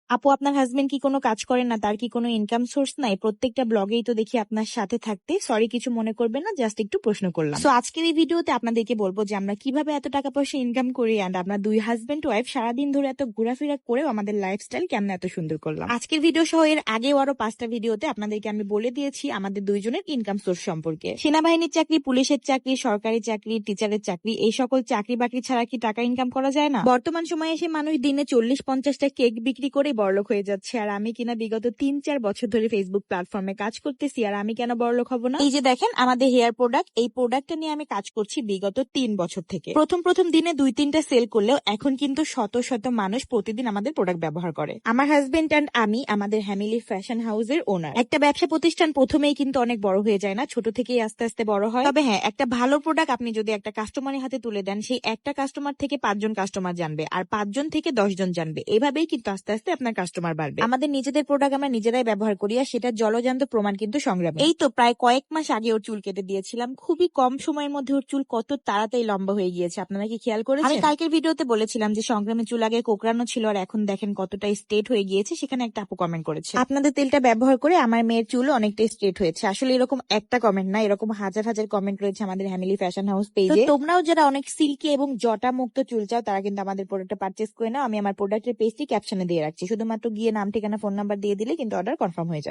আপু, আপনার হাজবেন্ড কি কোনো কাজ করেন না? তার কি কোনো ইনকাম সোর্স নাই? প্রত্যেকটা ব্লগেই তো দেখি আপনার সাথে থাকতে। সরি, কিছু মনে করবেন না, জাস্ট একটু প্রশ্ন করলাম। সো আজকের এই ভিডিওতে আপনাদেরকে বলবো যে আমরা কিভাবে এত টাকা পয়সা ইনকাম করি, এন্ড আমরা দুই হাজবেন্ড ওয়াইফ সারাদিন ধরে এত ঘোরাফেরা করেও আমাদের লাইফস্টাইল কেমন এত সুন্দর করলাম। আজকের ভিডিও সহ এর আগেও আরো 5টা ভিডিওতে আপনাদেরকে আমি বলে দিয়েছি আমাদের দুইজনের ইনকাম সোর্স সম্পর্কে। সেনাবাহিনীর চাকরি, পুলিশের চাকরি, সরকারি চাকরি, টিচারের চাকরি, এই সকল চাকরি বাকরি ছাড়া কি টাকা ইনকাম করা যায় না? বর্তমান সময়ে এসে মানুষ দিনে 40-50টা কেক বিক্রি করে বড়লোক হয়ে যাচ্ছে, আর আমি কিনা বিগত 3-4 বছর ধরে ফেসবুক প্ল্যাটফর্মে কাজ করতেছি, আর আমি কেন বড়লোক হব না? এই যে দেখেন আমাদের হেয়ার প্রোডাক্ট, এই প্রোডাক্টটা নিয়ে আমি কাজ করছি বিগত 3 বছর থেকে। প্রথম দিনে 2-3টা সেল করলেও এখন কিন্তু শত শত মানুষ প্রতিদিন আমাদের প্রোডাক্ট ব্যবহার করে। আমার হাজবেন্ড এন্ড আমি আমাদের হ্যামিলি ফ্যাশন হাউসের ওনার। একটা ব্যবসা প্রতিষ্ঠান প্রথমেই কিন্তু অনেক বড় হয়ে যায় না, ছোট থেকেই আস্তে আস্তে বড় হয়। তবে হ্যাঁ, একটা ভালো প্রোডাক্ট আপনি যদি একটা কাস্টমারের হাতে তুলে দেন, সেই একটা কাস্টমার থেকে 5জন কাস্টমার জানবে, আর 5জন থেকে 10জন জানবে, এভাবেই কিন্তু আস্তে আস্তে আপনার কাস্টমার বাড়বে। আমাদের নিজেদের প্রোডাক্ট আমরা নিজেরাই ব্যবহার করি, আর সেটা জলজান্ত প্রমাণ কিন্তু সংগ্রামে। এই তো প্রায় কয়েক মাস আগে ওর চুল কেটে দিয়েছিলাম, খুবই কম সময়ের মধ্যে ওর চুল কত তাড়াতাড়ি লম্বা হয়ে গিয়েছে, আপনারা কি খেয়াল করেছেন? আমি কালকের ভিডিওতে বলেছিলাম যে সংগ্রামের চুল আগে কোকড়ানো ছিল, আর এখন দেখেন কতটা স্ট্রেট হয়ে গিয়েছে। সেখানে একটা আপু কমেন্ট করেছে, আপনাদের তেলটা ব্যবহার করে আমার মেয়ের চুল অনেকটা স্ট্রেট হয়েছে। আসলে এরকম একটা কমেন্ট না, এরকম হাজার হাজার কমেন্ট রয়েছে আমাদের হ্যামিলি ফ্যাশন হাউস পেজে। তোমরাও যারা অনেক সিল্কি এবং জটা মুক্ত চুল চাও, তারা কিন্তু আমাদের প্রোডাক্টটা পারচেজ করে নাও। আমি আমার প্রোডাক্টের পেজটি ক্যাপশনে দিয়ে রাখছি, শুধুমাত্র গিয়ে নাম, ঠিকানা, ফোন নাম্বার দিয়ে দিলে কিন্তু অর্ডার কনফার্ম হয়ে যাবে।